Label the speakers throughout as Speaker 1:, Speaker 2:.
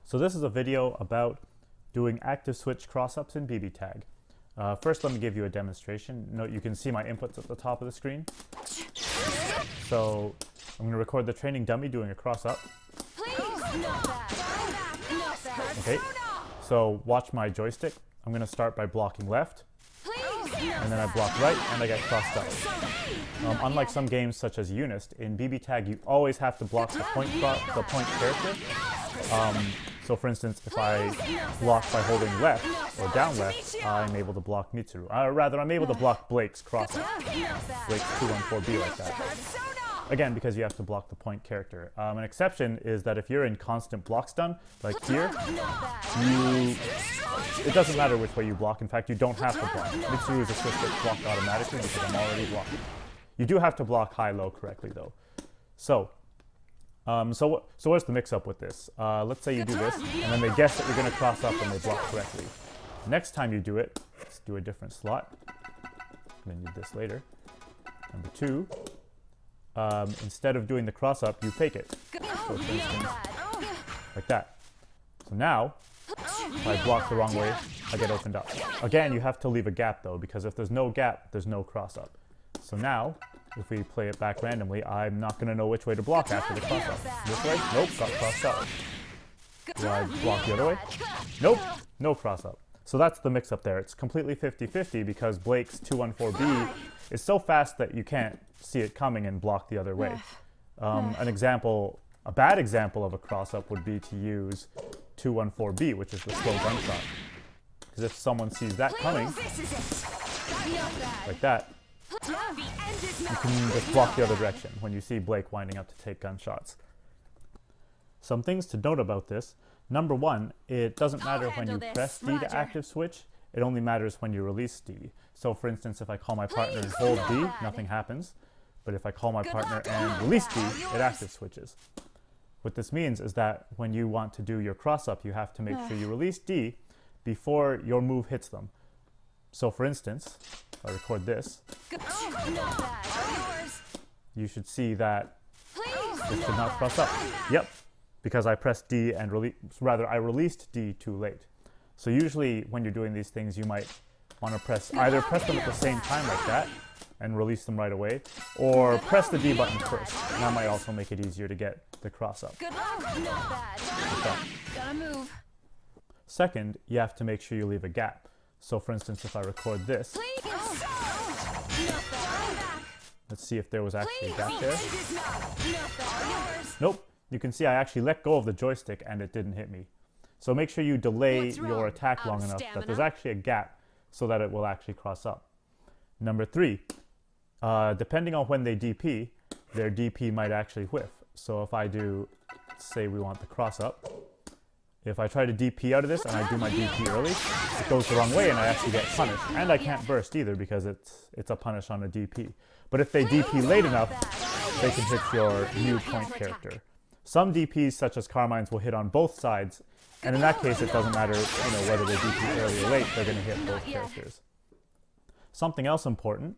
Speaker 1: So this is a video about doing active switch cross-ups in BBTAG. First, let me give you a demonstration. Note you can see my inputs at the top of the screen. So I'm going to record the training dummy doing a cross-up. Okay, so watch my joystick. I'm going to start by blocking left, and then I block right, and I get crossed up. Unlike some games such as Unist, in BBTAG you always have to block the point character. So for instance, if I block by holding left or down left, I'm able to block Mitsuru. Rather, I'm able to block Blake's cross-up. Blake's 214B like that. Again, because you have to block the point character. An exception is that if you're in constant block stun, like here, it doesn't matter which way you block. In fact, you don't have to block. Mitsuru's assist gets blocked automatically because I'm already blocking. You do have to block high-low correctly, though. So what's the mix-up with this? Let's say you do this, and then they guess that you're going to cross up and they block correctly. Next time you do it, let's do a different slot. I'm going to need this later. Number 2. Instead of doing the cross-up, you fake it. So for instance, like that. So now, if I block the wrong way, I get opened up. Again, you have to leave a gap though, because if there's no gap, there's no cross-up. So now, if we play it back randomly, I'm not going to know which way to block after the cross-up. This way? Nope, got crossed up. Do I block the other way? Nope, no cross-up. So that's the mix-up there. It's completely 50-50 because Blake's 214B is so fast that you can't see it coming and block the other way. A bad example of a cross-up would be to use 214B, which is the slow gunshot. Because if someone sees that coming, like that, you can just block the other direction when you see Blake winding up to take gunshots. Some things to note about this. Number 1, it doesn't matter when you press D to active switch, it only matters when you release D. So for instance, if I call my partner and hold D, nothing happens. But if I call my partner and release D, it active switches. What this means is that when you want to do your cross-up, you have to make sure you release D before your move hits them. So for instance, if I record this, you should see that this did not cross up. Yep, because I pressed D and I released D too late. So usually when you're doing these things, you might want to either press them at the same time like that and release them right away, or press the D button first. And that might also make it easier to get the cross-up. Second, you have to make sure you leave a gap. So for instance, if I record this, let's see if there was actually a gap there. Nope. You can see I actually let go of the joystick and it didn't hit me. So make sure you delay your attack long enough that there's actually a gap so that it will actually cross up. Number 3, depending on when they DP, their DP might actually whiff. So if I do, say we want the cross up, if I try to DP out of this and I do my DP early, it goes the wrong way and I actually get punished. And I can't burst either because it's a punish on a DP. But if they DP late enough, they can hit your new point character. Some DPs, such as Carmine's, will hit on both sides, and in that case it doesn't matter whether they DP early or late, they're going to hit both characters. Something else important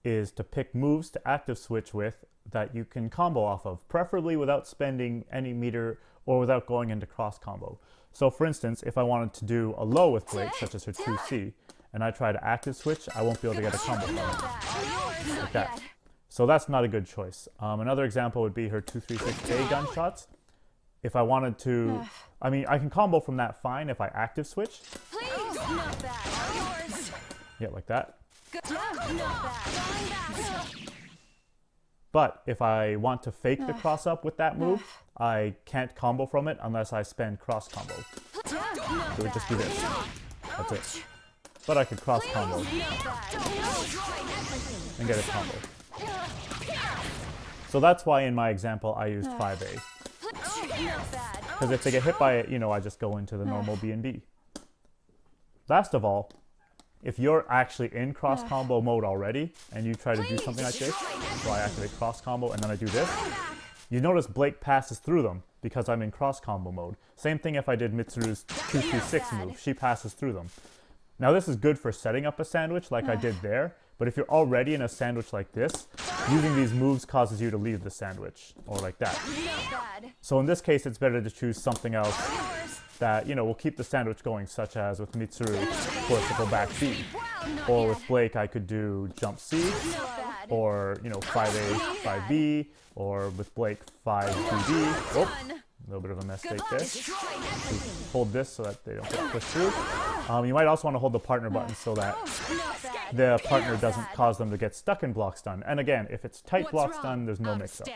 Speaker 1: is to pick moves to active switch with that you can combo off of, preferably without spending any meter or without going into cross combo. So for instance, if I wanted to do a low with Blake, such as her 2C, and I try to active switch, I won't be able to get a combo from it. Like that. So that's not a good choice. Another example would be her 236A gunshots. If I wanted to, I can combo from that fine if I active switch. Yeah, like that. But if I want to fake the cross up with that move, I can't combo from it unless I spend cross combo. It would just be this. That's it. But I could cross combo and get a combo. So that's why in my example I used 5A. Because if they get hit by it, I just go into the normal B&B. Last of all, if you're actually in cross combo mode already and you try to do something like this, so I activate cross combo and then I do this, you notice Blake passes through them because I'm in cross combo mode. Same thing if I did Mitsuru's 236 move, she passes through them. Now this is good for setting up a sandwich like I did there, but if you're already in a sandwich like this, using these moves causes you to leave the sandwich, or like that. So in this case, it's better to choose something else that, you know, will keep the sandwich going, such as with Mitsuru, forcible back B. Or with Blake, I could do jump C, or, you know, 5A, 5B, or with Blake, 5BB. Oh, a little bit of a mistake there. Hold this so that they don't get pushed through. You might also want to hold the partner button so that the partner doesn't cause them to get stuck in block stun. And again, if it's tight block stun, there's no mix-up.